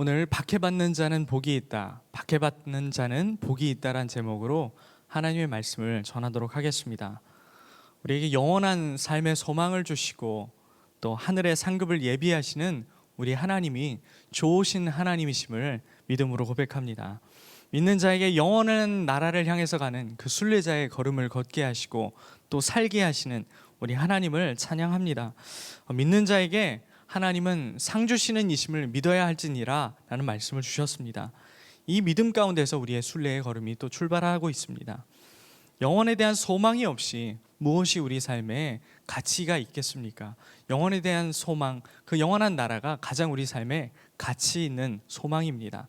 오늘 박해받는 자는 복이 있다, 박해받는 자는 복이 있다란 제목으로 하나님의 말씀을 전하도록 하겠습니다. 우리에게 영원한 삶의 소망을 주시고 또 하늘의 상급을 예비하시는 우리 하나님이 좋으신 하나님이심을 믿음으로 고백합니다. 믿는 자에게 영원한 나라를 향해서 가는 그 순례자의 걸음을 걷게 하시고 또 살게 하시는 우리 하나님을 찬양합니다. 믿는 자에게 하나님은 상 주시는 이심을 믿어야 할지니라 라는 말씀을 주셨습니다. 이 믿음 가운데서 우리의 순례의 걸음이 또 출발하고 있습니다. 영원에 대한 소망이 없이 무엇이 우리 삶에 가치가 있겠습니까? 영원에 대한 소망, 그 영원한 나라가 가장 우리 삶에 가치 있는 소망입니다.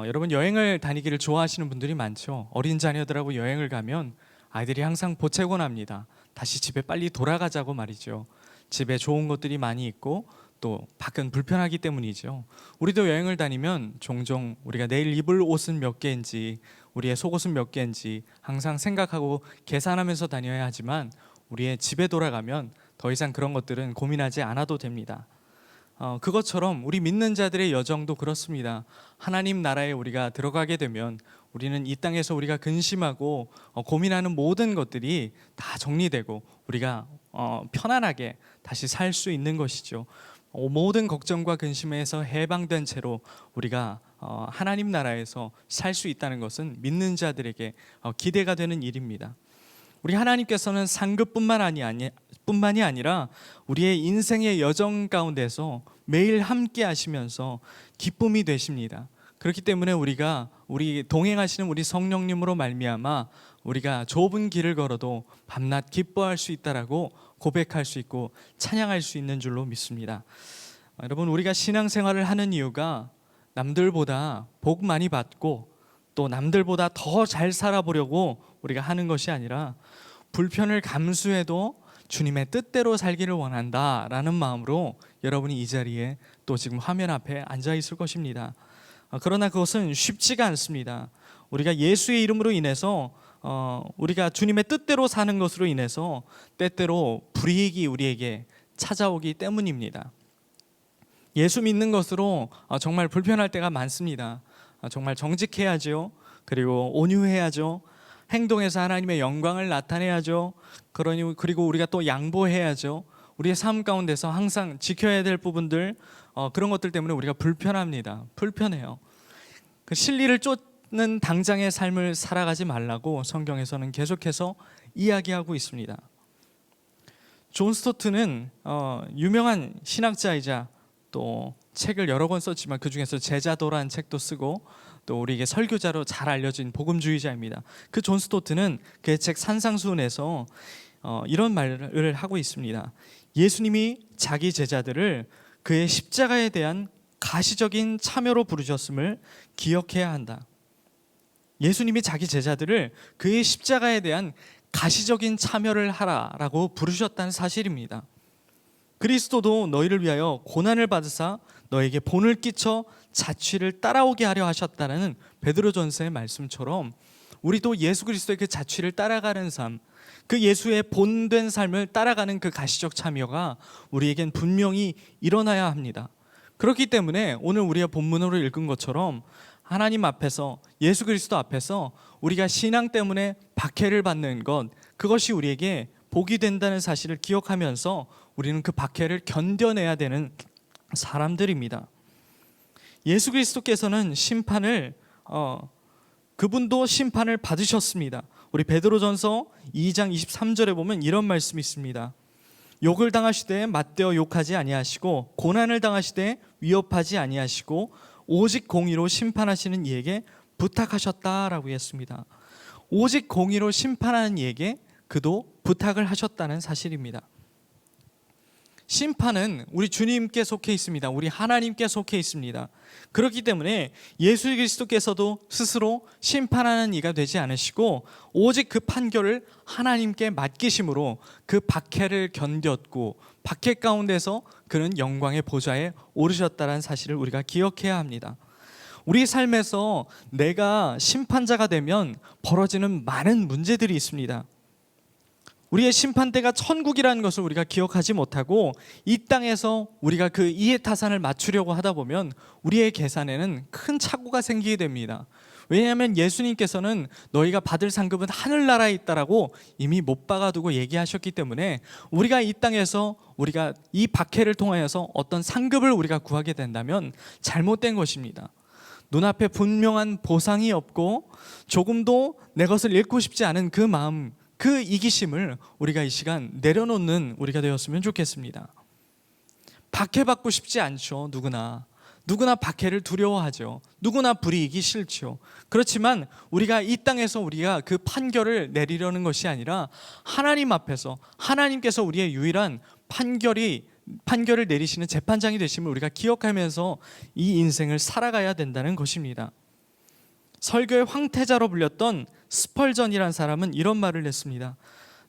여러분, 여행을 다니기를 좋아하시는 분들이 많죠. 어린 자녀들하고 여행을 가면 아이들이 항상 보채곤 합니다. 다시 집에 빨리 돌아가자고 말이죠. 집에 좋은 것들이 많이 있고 또 밖은 불편하기 때문이죠. 우리도 여행을 다니면 종종 우리가 내일 입을 옷은 몇 개인지, 우리의 속옷은 몇 개인지 항상 생각하고 계산하면서 다녀야 하지만 우리의 집에 돌아가면 더 이상 그런 것들은 고민하지 않아도 됩니다. 그것처럼 우리 믿는 자들의 여정도 그렇습니다. 하나님 나라에 우리가 들어가게 되면 우리는 이 땅에서 우리가 근심하고 고민하는 모든 것들이 다 정리되고 우리가 편안하게 다시 살 수 있는 것이죠. 모든 걱정과 근심에서 해방된 채로 우리가 하나님 나라에서 살 수 있다는 것은 믿는 자들에게 기대가 되는 일입니다. 우리 하나님께서는 상급뿐만이 아니라 우리의 인생의 여정 가운데서 매일 함께 하시면서 기쁨이 되십니다. 그렇기 때문에 우리 동행하시는 우리 성령님으로 말미암아 우리가 좁은 길을 걸어도 밤낮 기뻐할 수 있다라고 고백할 수 있고 찬양할 수 있는 줄로 믿습니다. 여러분, 우리가 신앙생활을 하는 이유가 남들보다 복 많이 받고 또 남들보다 더 잘 살아보려고 우리가 하는 것이 아니라 불편을 감수해도 주님의 뜻대로 살기를 원한다라는 마음으로 여러분이 이 자리에 또 지금 화면 앞에 앉아 있을 것입니다. 그러나 그것은 쉽지가 않습니다. 우리가 예수의 이름으로 인해서 우리가 주님의 뜻대로 사는 것으로 인해서 때때로 불이익이 우리에게 찾아오기 때문입니다. 예수 믿는 것으로 정말 불편할 때가 많습니다. 정말 정직해야죠. 그리고 온유해야죠. 행동에서 하나님의 영광을 나타내야죠. 그리고 우리가 또 양보해야죠. 우리의 삶 가운데서 항상 지켜야 될 부분들, 그런 것들 때문에 우리가 불편해요. 그 진리를 쫓는 당장의 삶을 살아가지 말라고 성경에서는 계속해서 이야기하고 있습니다. 존 스토트는 유명한 신학자이자 또 책을 여러 권 썼지만 그 중에서 제자도라는 책도 쓰고 또 우리에게 설교자로 잘 알려진 복음주의자입니다. 그 존 스토트는 그의 책 산상수훈에서 이런 말을 하고 있습니다. 예수님이 자기 제자들을 그의 십자가에 대한 가시적인 참여로 부르셨음을 기억해야 한다. 예수님이 자기 제자들을 그의 십자가에 대한 가시적인 참여를 하라라고 부르셨다는 사실입니다. 그리스도도 너희를 위하여 고난을 받으사 너에게 본을 끼쳐 자취를 따라오게 하려 하셨다는 베드로전서의 말씀처럼 우리도 예수 그리스도의 그 자취를 따라가는 삶, 그 예수의 본된 삶을 따라가는 그 가시적 참여가 우리에겐 분명히 일어나야 합니다. 그렇기 때문에 오늘 우리가 본문으로 읽은 것처럼 하나님 앞에서, 예수 그리스도 앞에서 우리가 신앙 때문에 박해를 받는 것, 그것이 우리에게 복이 된다는 사실을 기억하면서 우리는 그 박해를 견뎌내야 되는 사람들입니다. 예수 그리스도께서는 그분도 심판을 받으셨습니다. 우리 베드로전서 2장 23절에 보면 이런 말씀이 있습니다. 욕을 당하시되 맞대어 욕하지 아니하시고 고난을 당하시되 위협하지 아니하시고 오직 공의로 심판하시는 이에게 부탁하셨다라고 했습니다. 오직 공의로 심판하는 이에게 그도 부탁을 하셨다는 사실입니다. 심판은 우리 주님께 속해 있습니다. 우리 하나님께 속해 있습니다. 그렇기 때문에 예수 그리스도께서도 스스로 심판하는 이가 되지 않으시고 오직 그 판결을 하나님께 맡기심으로 그 박해를 견뎠고 박해 가운데서 그는 영광의 보좌에 오르셨다는 사실을 우리가 기억해야 합니다. 우리 삶에서 내가 심판자가 되면 벌어지는 많은 문제들이 있습니다. 우리의 심판대가 천국이라는 것을 우리가 기억하지 못하고 이 땅에서 우리가 그 이해타산을 맞추려고 하다 보면 우리의 계산에는 큰 착오가 생기게 됩니다. 왜냐하면 예수님께서는 너희가 받을 상급은 하늘나라에 있다라고 이미 못 박아두고 얘기하셨기 때문에 우리가 이 땅에서 우리가 이 박해를 통하여서 어떤 상급을 우리가 구하게 된다면 잘못된 것입니다. 눈앞에 분명한 보상이 없고 조금도 내 것을 잃고 싶지 않은 그 마음, 그 이기심을 우리가 이 시간 내려놓는 우리가 되었으면 좋겠습니다. 박해받고 싶지 않죠. 누구나 박해를 두려워하죠. 누구나 불이익이 싫죠. 그렇지만 우리가 이 땅에서 우리가 그 판결을 내리려는 것이 아니라 하나님 앞에서 하나님께서 우리의 유일한 판결을 내리시는 재판장이 되심을 우리가 기억하면서 이 인생을 살아가야 된다는 것입니다. 설교의 황태자로 불렸던 스펄전이라는 사람은 이런 말을 했습니다.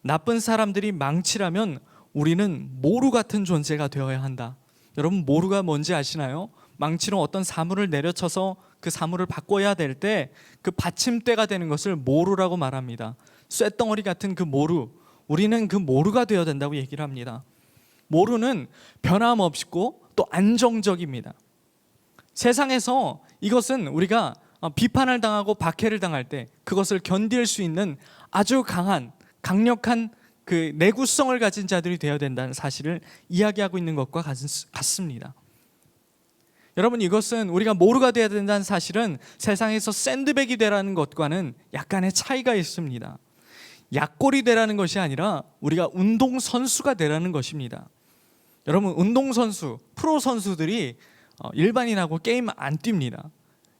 나쁜 사람들이 망치라면 우리는 모루 같은 존재가 되어야 한다. 여러분, 모루가 뭔지 아시나요? 망치로 어떤 사물을 내려쳐서 그 사물을 바꿔야 될 때 그 받침대가 되는 것을 모루라고 말합니다. 쇳덩어리 같은 그 모루, 우리는 그 모루가 되어야 된다고 얘기를 합니다. 모루는 변함없고 또 안정적입니다. 세상에서 이것은 우리가 비판을 당하고 박해를 당할 때 그것을 견딜 수 있는 아주 강력한 그 내구성을 가진 자들이 되어야 된다는 사실을 이야기하고 있는 것과 같습니다. 여러분, 이것은 우리가 모루가 되어야 된다는 사실은 세상에서 샌드백이 되라는 것과는 약간의 차이가 있습니다. 약골이 되라는 것이 아니라 우리가 운동선수가 되라는 것입니다. 여러분, 운동선수, 프로 선수들이 일반인하고 게임 안 뜁니다.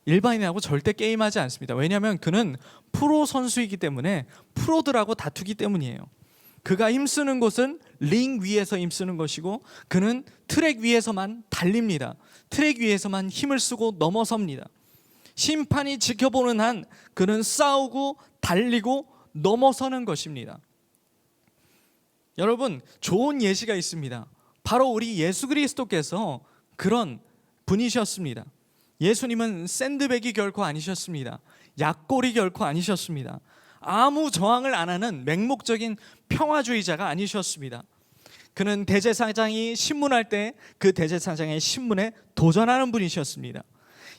일반인하고 절대 게임하지 않습니다. 왜냐하면 그는 프로 선수이기 때문에 프로들하고 다투기 때문이에요. 그가 힘쓰는 곳은 링 위에서 힘쓰는 것이고 그는 트랙 위에서만 달립니다. 트랙 위에서만 힘을 쓰고 넘어섭니다. 심판이 지켜보는 한 그는 싸우고 달리고 넘어서는 것입니다. 여러분, 좋은 예시가 있습니다. 바로 우리 예수 그리스도께서 그런 분이셨습니다. 예수님은 샌드백이 결코 아니셨습니다. 약골이 결코 아니셨습니다. 아무 저항을 안 하는 맹목적인 평화주의자가 아니셨습니다. 그는 대제사장이 신문할 때 그 대제사장의 신문에 도전하는 분이셨습니다.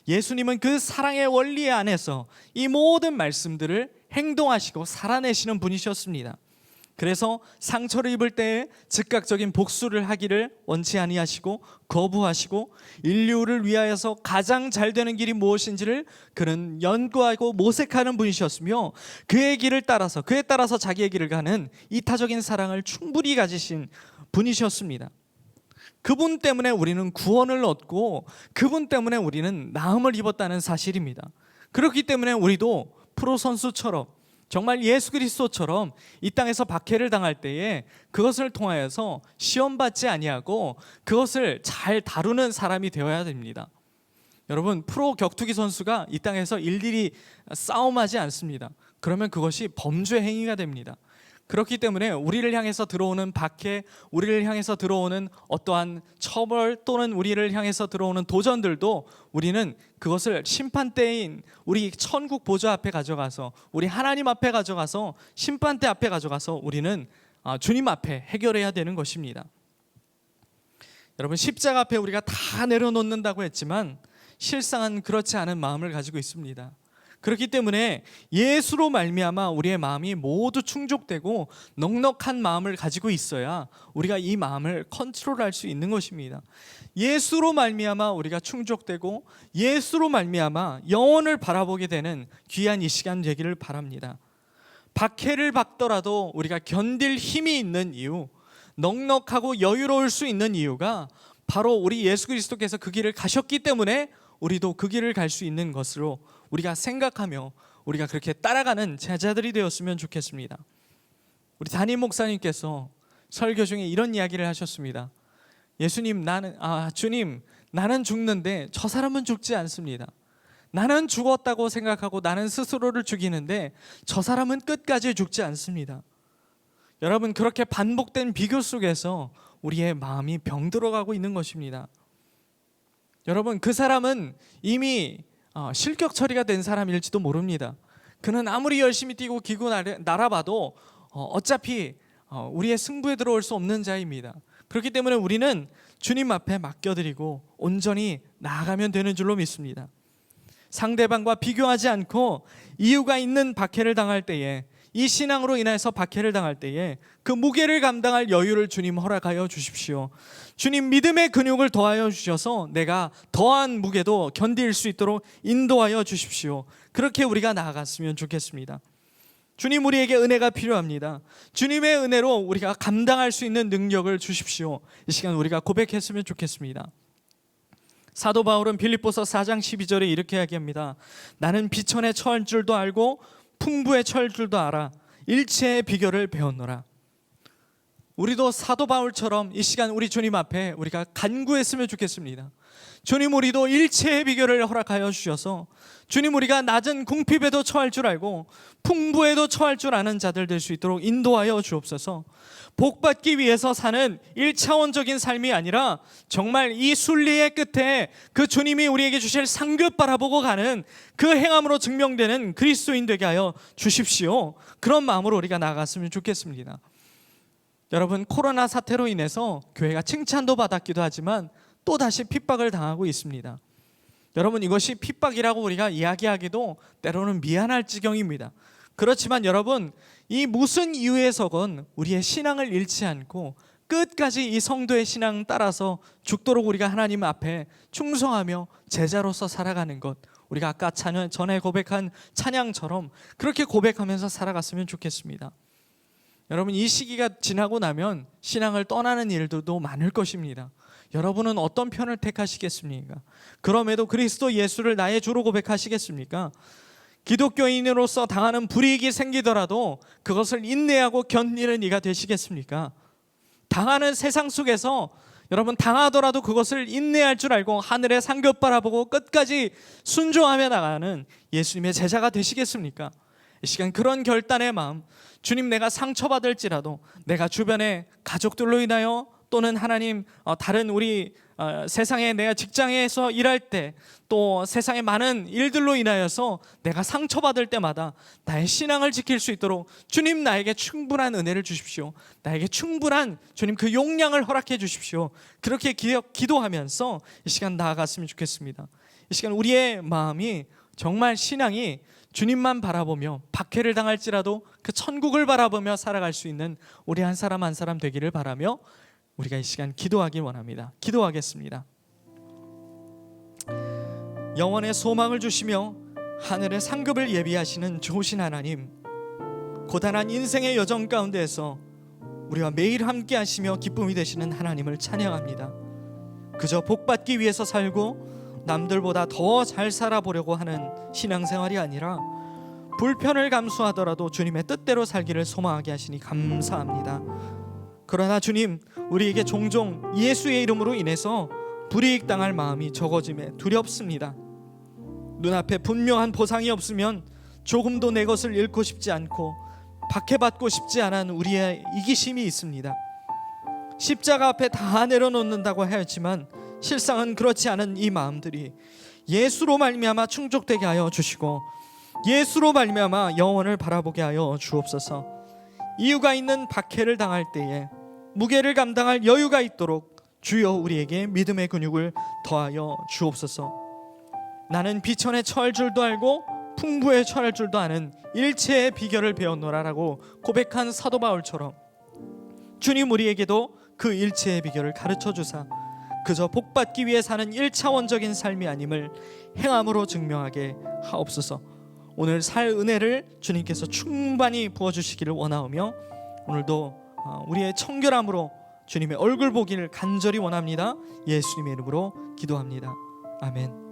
예수님은 그 사랑의 원리 안에서 이 모든 말씀들을 행동하시고 살아내시는 분이셨습니다. 그래서 상처를 입을 때에 즉각적인 복수를 하기를 원치 아니하시고 거부하시고 인류를 위하여서 가장 잘 되는 길이 무엇인지를 그는 연구하고 모색하는 분이셨으며 그에 따라서 자기의 길을 가는 이타적인 사랑을 충분히 가지신 분이셨습니다. 그분 때문에 우리는 구원을 얻고 그분 때문에 우리는 나음을 입었다는 사실입니다. 그렇기 때문에 우리도 프로 선수처럼 정말 예수 그리스도처럼 이 땅에서 박해를 당할 때에 그것을 통하여서 시험받지 아니하고 그것을 잘 다루는 사람이 되어야 됩니다. 여러분, 프로 격투기 선수가 이 땅에서 일일이 싸움하지 않습니다. 그러면 그것이 범죄 행위가 됩니다. 그렇기 때문에 우리를 향해서 들어오는 박해, 우리를 향해서 들어오는 어떠한 처벌 또는 우리를 향해서 들어오는 도전들도 우리는 그것을 심판대인 우리 천국 보좌 앞에 가져가서 우리 하나님 앞에 가져가서 심판대 앞에 가져가서 우리는 주님 앞에 해결해야 되는 것입니다. 여러분, 십자가 앞에 우리가 다 내려놓는다고 했지만 실상은 그렇지 않은 마음을 가지고 있습니다. 그렇기 때문에 예수로 말미암아 우리의 마음이 모두 충족되고 넉넉한 마음을 가지고 있어야 우리가 이 마음을 컨트롤할 수 있는 것입니다. 예수로 말미암아 우리가 충족되고 예수로 말미암아 영혼을 바라보게 되는 귀한 이 시간 되기를 바랍니다. 박해를 받더라도 우리가 견딜 힘이 있는 이유, 넉넉하고 여유로울 수 있는 이유가 바로 우리 예수 그리스도께서 그 길을 가셨기 때문에 우리도 그 길을 갈 수 있는 것으로 우리가 생각하며 우리가 그렇게 따라가는 제자들이 되었으면 좋겠습니다. 우리 담임 목사님께서 설교 중에 이런 이야기를 하셨습니다. 주님, 나는 죽는데 저 사람은 죽지 않습니다. 나는 죽었다고 생각하고 나는 스스로를 죽이는데 저 사람은 끝까지 죽지 않습니다. 여러분, 그렇게 반복된 비교 속에서 우리의 마음이 병들어가고 있는 것입니다. 여러분, 그 사람은 이미 실격 처리가 된 사람일지도 모릅니다. 그는 아무리 열심히 뛰고 기고 날아봐도 어차피 우리의 승부에 들어올 수 없는 자입니다. 그렇기 때문에 우리는 주님 앞에 맡겨드리고 온전히 나아가면 되는 줄로 믿습니다. 상대방과 비교하지 않고 이유가 있는 박해를 당할 때에, 이 신앙으로 인해서 박해를 당할 때에 그 무게를 감당할 여유를 주님 허락하여 주십시오. 주님 믿음의 근육을 더하여 주셔서 내가 더한 무게도 견딜 수 있도록 인도하여 주십시오. 그렇게 우리가 나아갔으면 좋겠습니다. 주님, 우리에게 은혜가 필요합니다. 주님의 은혜로 우리가 감당할 수 있는 능력을 주십시오. 이 시간 우리가 고백했으면 좋겠습니다. 사도 바울은 빌립보서 4장 12절에 이렇게 이야기합니다. 나는 비천에 처할 줄도 알고 풍부에 처할 줄도 알아 일체의 비결을 배웠노라. 우리도 사도 바울처럼 이 시간 우리 주님 앞에 우리가 간구했으면 좋겠습니다. 주님, 우리도 일체의 비결을 허락하여 주셔서 주님, 우리가 낮은 궁핍에도 처할 줄 알고 풍부에도 처할 줄 아는 자들 될 수 있도록 인도하여 주옵소서. 복받기 위해서 사는 1차원적인 삶이 아니라 정말 이 순리의 끝에 그 주님이 우리에게 주실 상급 바라보고 가는 그 행함으로 증명되는 그리스도인 되게 하여 주십시오. 그런 마음으로 우리가 나아갔으면 좋겠습니다. 여러분, 코로나 사태로 인해서 교회가 칭찬도 받았기도 하지만 또다시 핍박을 당하고 있습니다. 여러분, 이것이 핍박이라고 우리가 이야기하기도 때로는 미안할 지경입니다. 그렇지만 여러분, 이 무슨 이유에서건 우리의 신앙을 잃지 않고 끝까지 이 성도의 신앙 따라서 죽도록 우리가 하나님 앞에 충성하며 제자로서 살아가는 것, 우리가 아까 전에 고백한 찬양처럼 그렇게 고백하면서 살아갔으면 좋겠습니다. 여러분, 이 시기가 지나고 나면 신앙을 떠나는 일들도 많을 것입니다. 여러분은 어떤 편을 택하시겠습니까? 그럼에도 그리스도 예수를 나의 주로 고백하시겠습니까? 기독교인으로서 당하는 불이익이 생기더라도 그것을 인내하고 견디는 이가 되시겠습니까? 당하는 세상 속에서 여러분, 당하더라도 그것을 인내할 줄 알고 하늘의 상급 바라보고 끝까지 순종하며 나가는 예수님의 제자가 되시겠습니까? 이 시간 그런 결단의 마음, 주님, 내가 상처받을지라도 내가 주변의 가족들로 인하여 또는 하나님 다른 우리 세상에 내가 직장에서 일할 때 또 세상의 많은 일들로 인하여서 내가 상처받을 때마다 나의 신앙을 지킬 수 있도록 주님, 나에게 충분한 은혜를 주십시오. 나에게 충분한 주님 그 용량을 허락해 주십시오. 그렇게 기도하면서 이 시간 나아갔으면 좋겠습니다. 이 시간 우리의 마음이 정말 신앙이 주님만 바라보며 박해를 당할지라도 그 천국을 바라보며 살아갈 수 있는 우리 한 사람 한 사람 되기를 바라며 우리가 이 시간 기도하기 원합니다. 기도하겠습니다. 영원의 소망을 주시며 하늘의 상급을 예비하시는 좋으신 하나님, 고단한 인생의 여정 가운데에서 우리와 매일 함께 하시며 기쁨이 되시는 하나님을 찬양합니다. 그저 복받기 위해서 살고 남들보다 더 잘 살아보려고 하는 신앙생활이 아니라 불편을 감수하더라도 주님의 뜻대로 살기를 소망하게 하시니 감사합니다. 그러나 주님, 우리에게 종종 예수의 이름으로 인해서 불이익 당할 마음이 적어짐에 두렵습니다. 눈앞에 분명한 보상이 없으면 조금도 내 것을 잃고 싶지 않고 박해받고 싶지 않은 우리의 이기심이 있습니다. 십자가 앞에 다 내려놓는다고 하였지만 실상은 그렇지 않은 이 마음들이 예수로 말미암아 충족되게 하여 주시고 예수로 말미암아 영원을 바라보게 하여 주옵소서. 이유가 있는 박해를 당할 때에 무게를 감당할 여유가 있도록 주여 우리에게 믿음의 근육을 더하여 주옵소서. 나는 비천에 처할 줄도 알고 풍부에 처할 줄도 아는 일체의 비결을 배웠노라라고 고백한 사도 바울처럼 주님, 우리에게도 그 일체의 비결을 가르쳐 주사 그저 복받기 위해 사는 1차원적인 삶이 아님을 행함으로 증명하게 하옵소서. 오늘 살 은혜를 주님께서 충만히 부어주시기를 원하오며 오늘도 우리의 청결함으로 주님의 얼굴 보기를 간절히 원합니다. 예수님의 이름으로 기도합니다. 아멘.